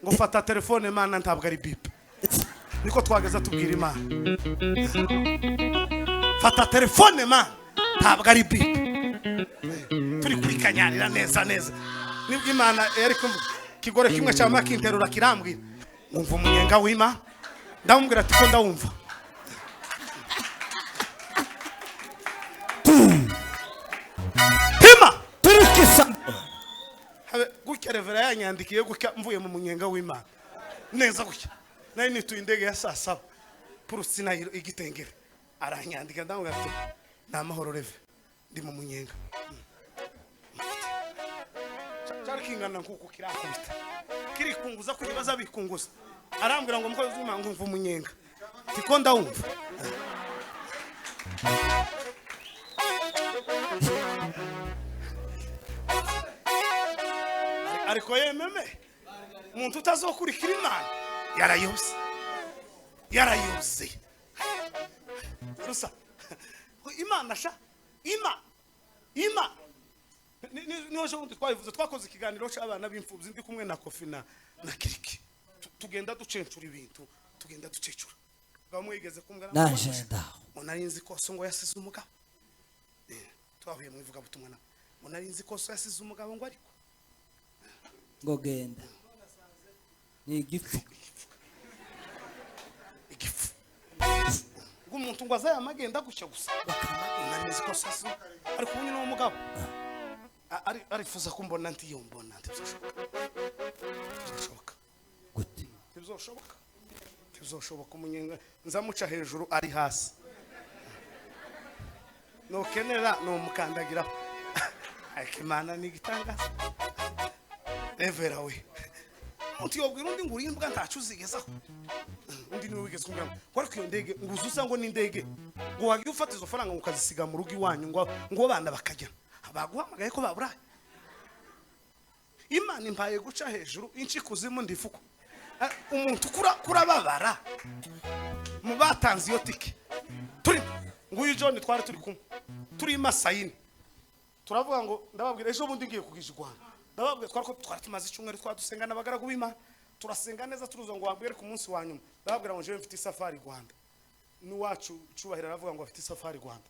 Ngo fata telefone mana ntabwo ari bip. Niko twageza tubwira Imana. Fata telefone mana ntabwo ari bip. Turi kuri kanyarira neza. Nibwo Imana yari kigore kimwe cya makinterura kirambwira. Umva umunyenga w'Imana. Ndamubwira ati ko ndawumva. Hima turikisa. Gutya revera yanyandikiye gutya mvuye mu munyenga w'Imana. Neza gutya. Nayo nituye indege ya saa 7 Purusina igitengere. Aranyandika ndamubwira ati namahoro reve ndi mu munyenga. Cyarikingana nkuko kirakubita. Kirikunguza kubibaza bikunguza. Arambwira ngo mukozi w'Imana ngumva umunyenga. Tiko ndawumva. Ariko yememe umuntu utazokurikira Imana yarayuze. Rusa Imana sha Ima niho undi twabivuze twakoze ikiganiro cy'abana b'imfubyi ndi kumwe na Kofi na Kiriki. Tugenda ducencura ibintu tugenda ducecura. Bamwe yigeze kumbwira ngo narinzi ko so ngo yasize umugabo. Twahuye mu ivuga butumwa na ngo narinzi ko so yasize umugabo ngo ariko ngo genda ni igifu ngo umuntu ngo azaya amagenda gushya gusa narinzi ko so yasize ariko ubu ni umugabo arifuza kumbona nti yombona ntibizoshoboka gute ntibizoshoboka umunyenga nzamuca hejuru ari hasi no kenera no mukandagira ariko Imana ni gitangaza evera we uti yobwira undi ngo urimbwa ntacu uzigezaho undi niwe wigeze kumbwira ngo ariko iyo ndege ngo uzusa ngo ni indege ngo wagiye ufata izo faranga ukazisiga mu rugo iwanyu ngo abana bakajya baguhamagaye ko baburaye. Imana impaye guca hejuru inci kuzimu ndifuko umuntu kurababara mu batanze iyo tike turi nguyu John twari turi kumwe turi Masayini turavuga ngo ndababwira ejo bundi ngiye kugisha Rwanda ndababwira twari tumaze icyumweru twadusenga n'abagaragu b'Imana turasenga neza turuzo ngo wambwire ku munsi wa nyuma ndababwira ngo je mfite safari Rwanda n'uwacu cyubahira aravuga ngo afite safari Rwanda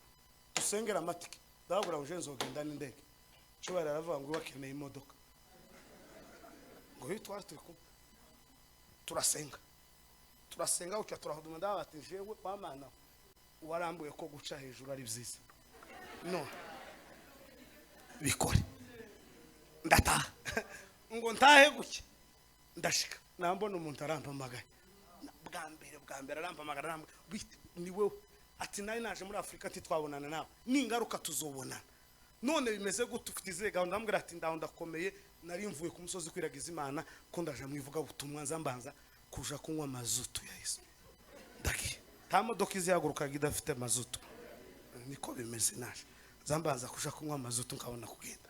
dusengera amatike ndababwira ngo je nzogenda n'indege cyubahira aravuga ngo wakeneye imodoka ngo hiyo twari turi kumwe turasenga ucya turahuduma ndabati jewe bamana warambuye ko guca hejuru ari byiza no bikore ndataha ngo ntahe guke ndashika nambona umuntu arampamagaye bwa mbere arampamagara ni wewe ati nayo naje muri Afrika ati twabonana nawe ningaruka tuzobonana none bimeze gute ufite izega ndambwira ati ndaho ndakomeye nari mvuye ku musozi kwiragiza Imana ko ndaje mwivuga ubutumwa nzambanza kuja kunywa mazutu ya Yesu ndagiye ta modoka izihagurukaga idafite mazutu niko bimeze naje zambanza kuja kunywa mazutu nkabona kugenda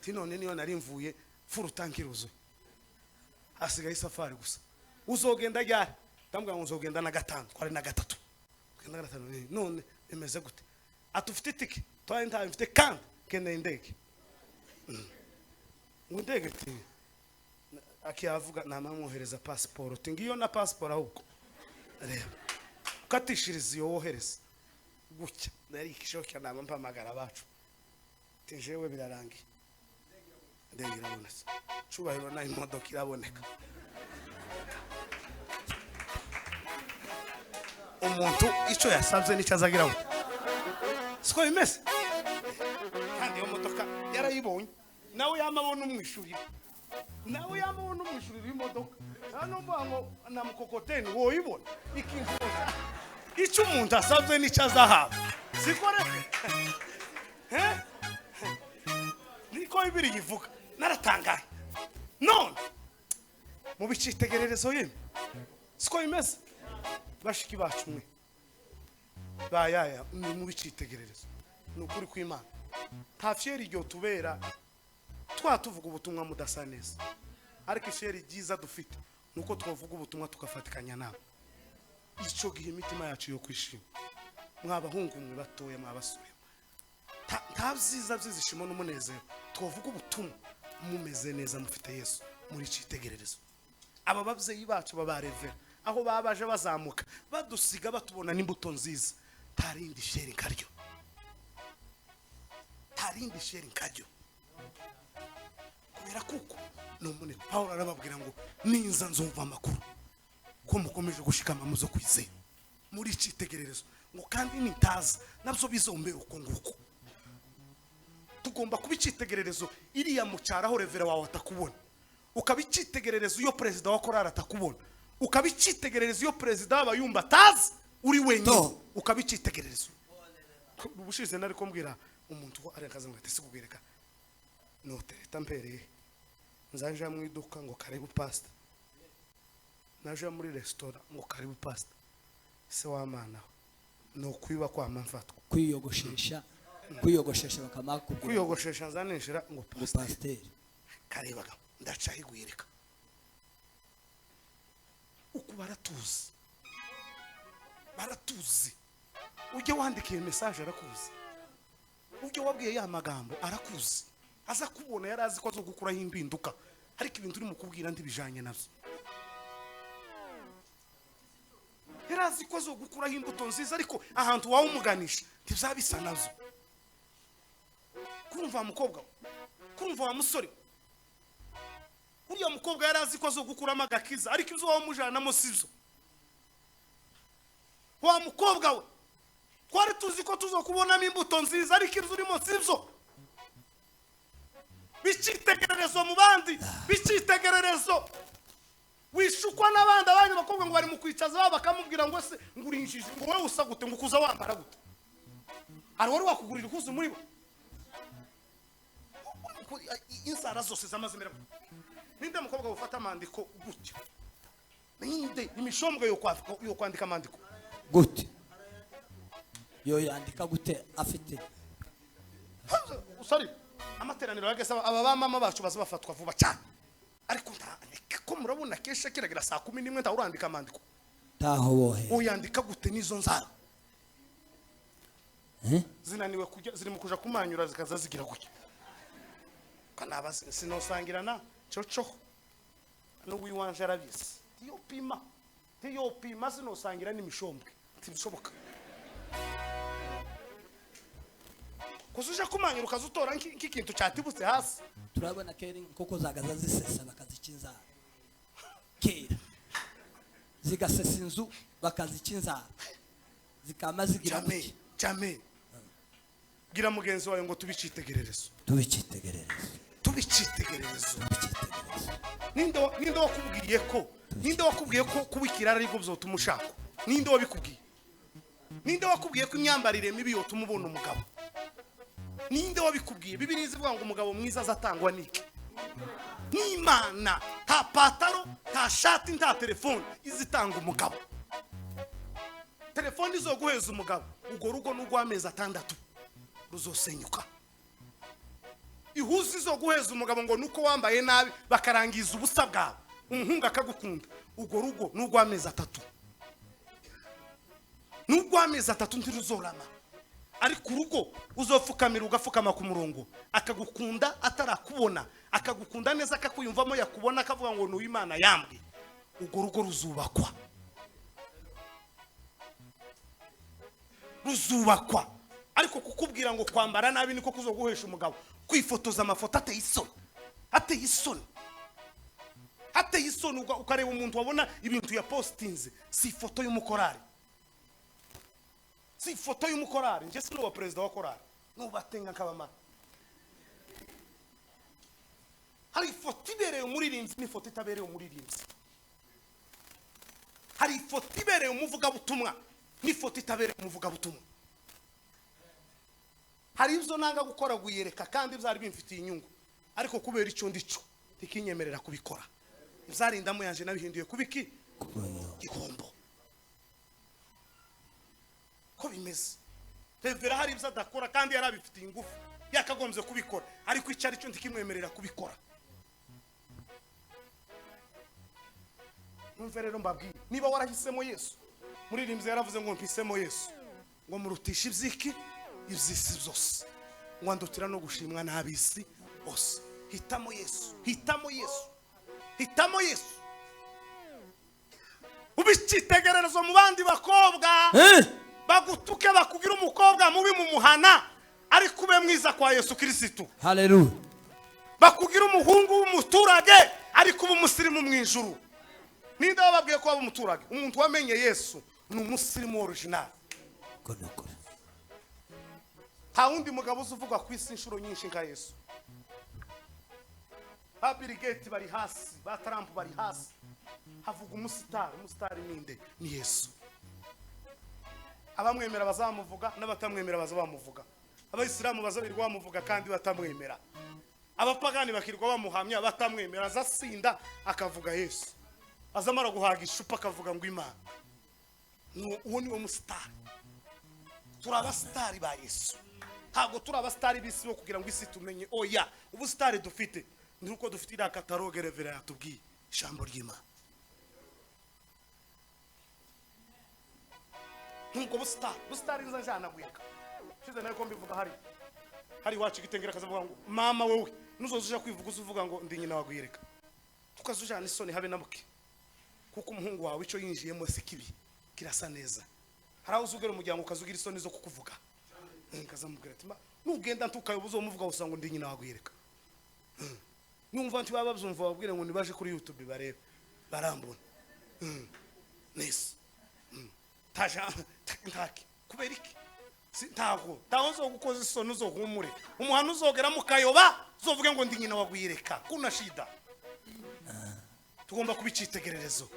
none niyo nari mvuye furu tankiruzo hasigaye safari gusa uzogenda ryari ndambwira ngo uzogenda na gatanu twari na gatatu kugenda na gatanu none bimeze gute atufite tiki twari nta mfite kandi kene indege ngo ndege ti akiyavuga namamwohereza passport ngiyo na passport ahubwo reba katishiriza yo wohereza gutya nari ikishoka nama mpamagara bacu tejewe birarangiye ndege irabonetse cubahiro na imodoka iraboneka umuntu ico yasabye nico azagiraho siko bimeze kandi iyo modoka yarayibonye nawe yamabona umwishurira nawe yamabona umwishurira imodoka hano mbango na mukokoteni woyibona ikintu ico umuntu asabye nico azahaba siko rero niko ibiri yivuga naratangaye none mu bicitegererezo yemwe siko bimeze bashiki bacu mwe bayaya mu bicitegererezo nukuri kw'Imana tafyeri ryo tubera twatuvuga ubutumwa mudasa neza ariko isheri ryiza dufite nuko twavuga ubutumwa tukafatikanya nabo ico gihe imitima yacu yo kwishima mwabahungu mwe batoya mwabasore tabyiza byizishimo n'umunezero twavuga ubutumwa mumeze neza mufite Yesu muri citegererezo aba babyeyi bacu babareve aho babaje bazamuka badusiga batubona n'imbuto nziza tarindi sheri karyo kubera kuko nomune Paulo arababwira ngo ninza nzumva amakuru ko mukomeje gushikama muzo kwizera muri citegererezo ngo kandi nitaza nabyo bizombera uko nguko tugomba kubicitegererezo iriya mucara aho revera wawe atakubona ukabicitegererezo iyo president wa korara atakubona ukabicitegererezo iyo president abayumba tazi uri wenyine ukabicitegererezo ubushize nari kombwira umuntu ari akaza ngo atese kugereka note tampere nzanja mu iduka ngo karibu pasta naje muri restaurant ngo karibu pasta se wa mana no kwiba kwa mfatwa kwiyogoshesha bakamakubwira kwiyogoshesha nzanishira ngo pasteur karebaga ndacahigwireka uko baratuzi ujye wandikiye message arakuzi ujye wabwiye ya magambo arakuzi aza kubona yarazi ko azogukura himbinduka ariko ibintu uri mukubwira ndi bijanye navyo yarazi ko azogukura himbuto nziza ariko ahantu wawe umuganisha ntibizabisa navyo kumva mukobwa kumva wa musore uriya mukobwa yarazi ko azogukuramo agakiza ariko ibyo wawe umujanamo sivyo wa mukobwa we twari tuzi ko tuzokubonamo imbuto nziza ariko ibyo urimo sivyo bicitegererezo mu bandi bicitegererezo wishukwa n'abandi abandi bakobwa ngo bari mu kwicaza baba bakamubwira ngo se ngurinjije ngo wowe usagute ngo kuza wambara gute ari wari wakugurira kuzi muri bo insara zose zamazimera ninde mukobwa ufata amandiko gutyo ninde imishombwe yo kwandika amandiko gute yo yandika gute afite usari amateraniro yagesaba aba bamama bacu bazabafatwa vuba cyane ariko ko murabona kesha kiragira saa 11 nta urandika amandiko taho bohe uyandika gute nizo nzara zinaniwe kujya zirimo kuja kumanyura zikaza zigira gutyo kana sinosangirana coco no wiwanje arabisi tiyo pima sinosangira n'imishombwe tibishoboka kuzuja kumanyura ukazutora nk'ikintu cyatibutse hasi turabona keri koko zagaza zisesa bakazikinzara kera zigasesa inzu bakazikinzara zikama zigira cyame gira mugenzi wawe ngo tubicitegererezo ninde wakubwiye ko kubikirara ariko bizotuma ushaka ninde wakubwiye ko imyambarire mibi yotuma ubona umugabo ninde wabikubwiye Bibiliya ivuga ngo umugabo mwiza azatangwa niki n'Imana nta pataro nta shati nta telefone izitanga umugabo. Telefone izo guheza umugabo ugo rugo n'ugwa amezi 6 ruzosenyuka. Ihuzi zo guheza umugabo ngo nuko wambaye nabi bakarangiza ubusa bwawe umuhungu akagukunda ugo rugo n'ugwa amezi 3 n'ugwa amezi 3 ntiruzorama. Ariko urugo uzopfukamira ugafukama ku murongo akagukunda atarakubona akagukunda neza akakuyumvamo yakubona akavuga ngo no Imana yambwe ugo rugo ruzubakwa ariko kukubwira ngo kwambara nabi niko kuzoguhesha umugabo kwifotoza amafoto ateye isoni ukareba umuntu wabona ibintu ya postinze si ifoto y'umukorari nje si n'uwa perezida wa korari n'ubatenga nk'abamara. Hari ifoto ibereye umuririmbyi n'ifoto itabereye umuririmbyi. Hari ifoto ibereye umuvugabutumwa n'ifoto itabereye umuvugabutumwa. Hari ibyo nanga gukora guyereka kandi byari bimfitiye inyungu ariko kubera icyo ndico tikinyemerera kubikora. Ibyarindamo yanje nabihinduye kubiki igombo ko bimeze. Revera hari ibyo adakora kandi yarabifitiye ingufu yakagombye kubikora ariko icyo cyo ndikimwemerera kubikora. Numva rero mbabwiye niba warahisemo Yesu muririmbyi yaravuze ngo mpisemo Yesu ngo murutisha ibyiki ibyisi byose ngo andutira no gushimwa n'abisi bose. Hitamo Yesu ubicitegererezo mu bandi bakobwa bagutuke bakugira umukobwa mubi mu muhana ariko ube mwiza kwa Yesu Kristo. Haleluya. Bakugira umuhungu w'umuturage ariko ube umusirimu mu ijuru. Ninde wababwiye ko aba umuturage? Umuntu wamenye Yesu ni umusirimu original. Nta wundi mugabo uvuga ku isi inshuro nyinshi nka Yesu. Bill Gates bari hasi, ba Trump bari hasi. Havuga umusitari ninde? Ni Yesu. Abamwemera bazamuvuga n'abatamwemera bazabamuvuga. Abayisilamu bazabirwa bamuvuga kandi batamwemera. Abapagani bakirwa bamuhamya batamwemera azasinda akavuga Yesu. Azamara guhaga ishupa akavuga ngo Imana. Uwo ni wo musitari. Turabasitari ba Yesu. Ntabwo turabasitari bisi bo kugira ngo isi tumenye oya ubusitari dufite nuko dufitira kataloge revera yatubwiye ijambo ry'Imana. Nuko busitari nza jana guyeka shize nayo ko mbivuga hari wacu gitengera kazavuga ngo mama wewe nuzozuja kwivuga uzuvuga ngo ndi nyina waguyereka tukazujana isoni habe nabuke kuko umuhungu wawe ico yinjiyemo sikibi kirasa neza. Haraho uzugera umuryango ukazugira isoni zo kukuvuga nkazamubwira ati nugenda ntukayobuzo umuvuga usanga ndi nyina waguyereka. Numva nti baba byumva babwire ngo nibaje kuri YouTube barebe barambona nese taja ntaki kubera iki sintaho zo gukoza isoni zo humure umuhano uzogera mukayoba zovuge ngo ndi nyina waguyereka kuna shida. Tugomba kubicitegererezo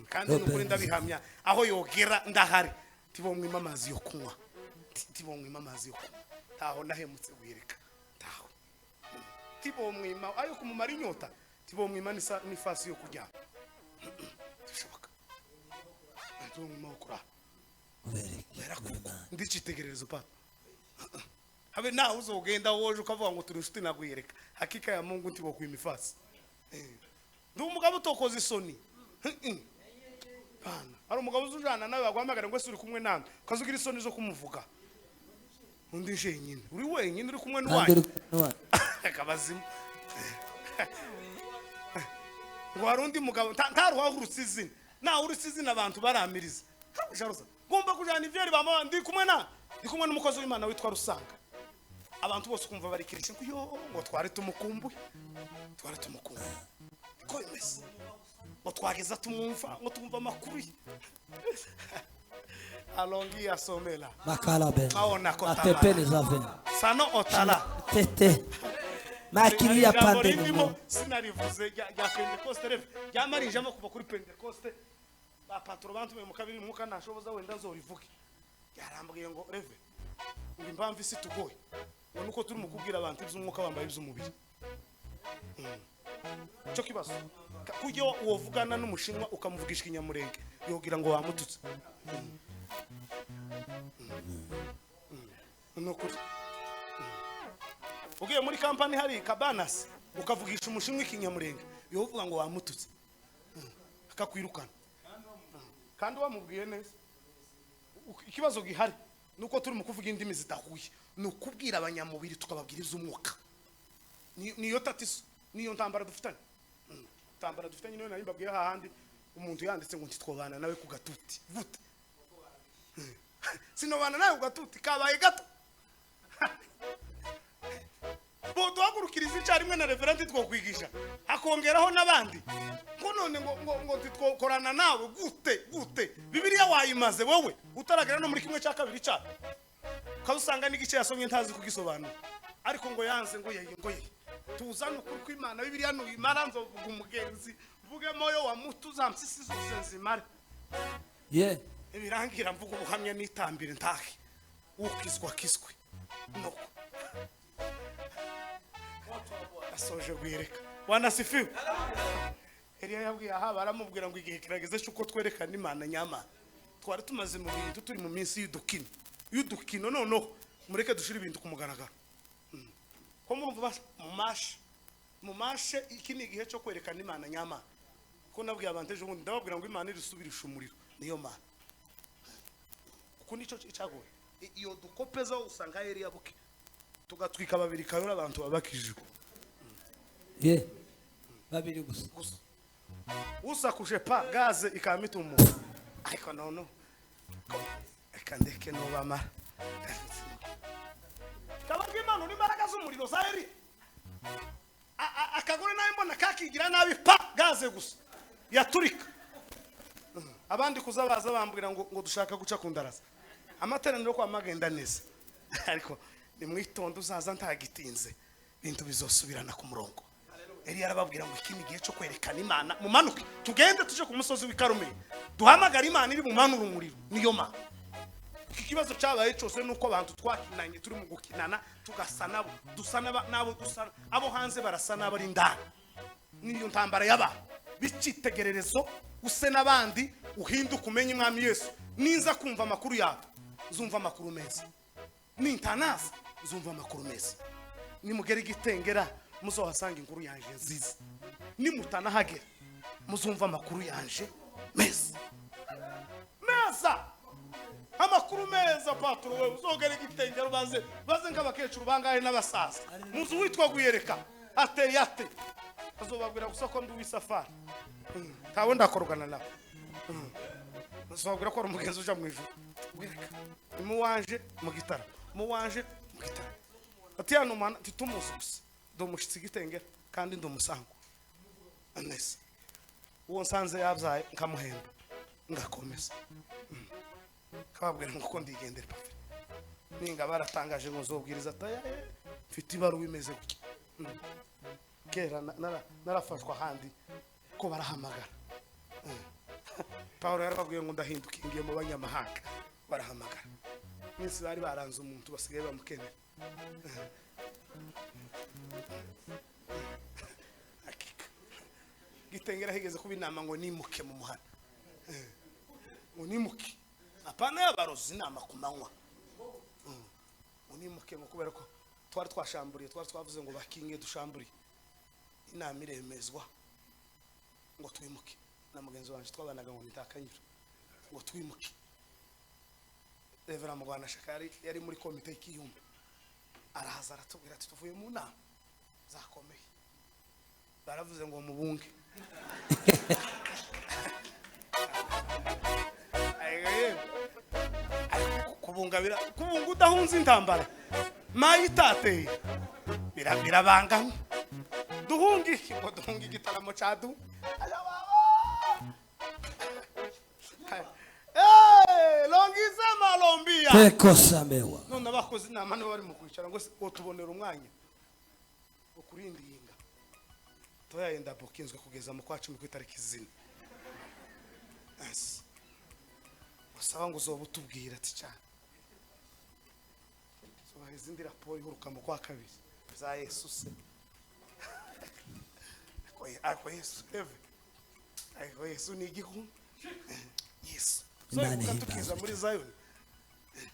kandi n'ukuri ndabihamya aho yogera ndahari tibomwe amazi yo kunywa taho nahemutse guyereka taho tibomwe ayo kumumara inyota tibomwe n'ifasi yo kujya bishoboka ndumwe makura vera kuko ndicitegererezo pa habe naho uzogenda woje ukavuga ngo turi inshuti naguyereka hakika ya Mungu ntibo kwimifasi ndumugabo tokoza isoni bana ari umugabo uzujana nawe bagwamagara ngo uri kumwe namwe kazugira isoni zo kumuvuga undi nje nyine uri wenyine uri kumwe n'uwanyu kabazimu ngo harundi mugabo ntaruha urusizina na urusizina abantu baramiriza jaruza gomba kujana ivyeri bama ndi kumwe n'umukozi w'Imana witwa Rusanga. Abantu bose kumva barikirisha ngo yo ngo twari tumukumbuye ko imese ngo twageza tumumva ngo tumva makuru alongi ya somela makala ben maona ko atepele zaveni sano otala tete makiri ya pandemie sinarivuze ya Pentecoste yamarinjamo kuva kuri Pentecoste ba patro bantu mu kabiri muka nashoboza wenda nzorivuge yarambwiye ngo reve ngo impamvu isi tugoye ngo nuko turi mu kubwira abantu iby'umwuka bambaye iby'umubiri cyo kibazo kujya wovugana n'umushinwa ukamuvugisha ikinyamurenge yogira ngo wamututse nukuri ugiye muri kampani hari Cabanas ukavugisha umushinwa ikinyamurenge yovuga ngo wamututse akakwirukana kandi wamubwiye neza ikibazo gihari nuko turi mu kuvuga indimi zidahuye nukubwira abanyamubiri tukababwiriza umwuka niyo tatiso niyo ntambara dufitanye tambara dufitanye niyo nari mbabwiye hahandi umuntu yanditse ngo ntitwobana nawe ku gatuti vute sinobana nawe ku gatuti kabaye gato bodo hagurukiriza icyarimwe na referenti twokwigisha akongeraho n'abandi ko none ngo titwokorana nawe gute bibiliya wayimaze wowe utaragera no muri kimwe cya kabiri cyayo kawusanga n'igice yasomye ntazi kugisobanura ariko ngo yanze ngo yeye tuzana ukuri kw'Imana bibiliya nuyimara nzovuga umugenzi mvuge moyo wa mutu zampsisi zose nzimare ibirangira mvuga ubuhamya n'itambire ntahe ukizwa kiswe nuko asoje gwireka wanasifiwe Eliya yabwiye aha baramubwira ngo igihe kirageze cyuko twerekana Imana nyama twari tumaze mu bintu turi mu minsi y'udukino noneho mureke dushira ibintu kumugaragara ko murumva mu mashe iki ni igihe cyo kwerekana Imana nyama ko nabwiye abantu ejo bundi ndababwira ngo Imana irisubirisha umuriro niyo Mana kuko nico cyagoye iyo dukopeza usanga Eliya buke tugatwika babiri kayora abantu babakijwe babiri gusa usakuje pa gaze ikamita umu ariko nono ekandeke no bamara kababwe Imana ni mbaraga z'umuriro za Eliya akagore nawe mbona kakigira nabi pa gaze gusa yaturika abandi kuzabaza bambwira ngo dushaka guca kundaraza amateraniro kwa magenda neza ariko ni mwitonda uzaza ntagitinze bintu bizosubirana ku murongo Eliya arababwira ngo ikindi gihe cyo kwerekana Imana mumanuke tugende tuje ku musozi w'Ikarumeli duhamagara Imana iri mu manura umuriro niyo Mana iki kibazo cyabaye cyose nuko abantu twakinanye turi mu gukinana tugasana dusana nabo dusana abo hanze barasana bari ndani niyo ntambara yaba bicitegererezo use nabandi uhinduka umenye Mwami Yesu ninza kumva amakuru yawe zumva amakuru meza nintanaza zumva amakuru meza nimugera igitengera muzohasanga inkuru yanje nziza nimutanahagera muzumva amakuru yanje meza amakuru meza patro we uzogera igitengero baze nk'abakecuru bangahe n'abasaza muzu witwa guyereka ate azobabwira gusa ko ndi wisafari tawe ndakorogana nawe azobabwira ko ari umugenzi uja mu ijuru guyereka nimuwanje mu gitara ati hano mana titumuzi gusa ndomushitsi igitengera kandi ndomusango anese uwo nsanze yabyaye nkamuhemba ngakomeza kababwira ngo ndigendera pafe ninga baratangaje ngo zobwiriza ataya mfite ibaruwa imeze gutya kera narafashwa handi ko barahamagara Paulo yarababwiye ngo ndahinduka ngiye mu banyamahanga barahamagara minsi bari baranze umuntu basigaye bamukenera gitengera higeze kuba inama ngo nimuke mu muhana ngo nimuke apana yabarozi inama ku manywa ngo nimuke ngo kubera ko twari twashamburiye twari twavuze ngo bakinge dushamburiye inama iremezwa ngo twimuke na mugenzi wanje twabanaga ngo nitakanyura ngo twimuke Reverend Mugwana Shakari yari muri komite y'ikiyumba arahaza aratubwira ati tuvuye mu nama zakomeye baravuze ngo mubunge kubunga udahunze intambara mayitate birabangana duhunge igitaramo cyadu longiza malombia teko samewa none abakoze inama nibo bari mu kwicara ngo tubonera umwanya ukurindinga toyayenda bokinzwe kugeza mu kwa 10 ku itariki zine wasaba ngo uzobutubwira ati cyane so izindi raporo ihuruka mu kwa kabiri za Yesu se ko ako Yesu eve ako Yesu ni igihu Yesu Imana so ihimbaza. tukiza muri Zion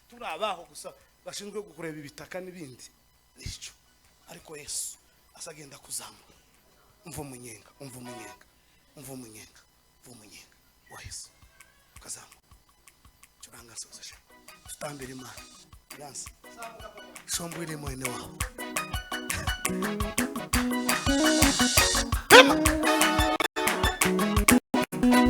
turabaho gusa bashinzwe gukureba ibitaka n'ibindi nicyo ariko Yesu asagenda kuzamuka umva umunyenga wa Yesu kazamuka curanga soza tutambira Imana danse shombwire mwene wawe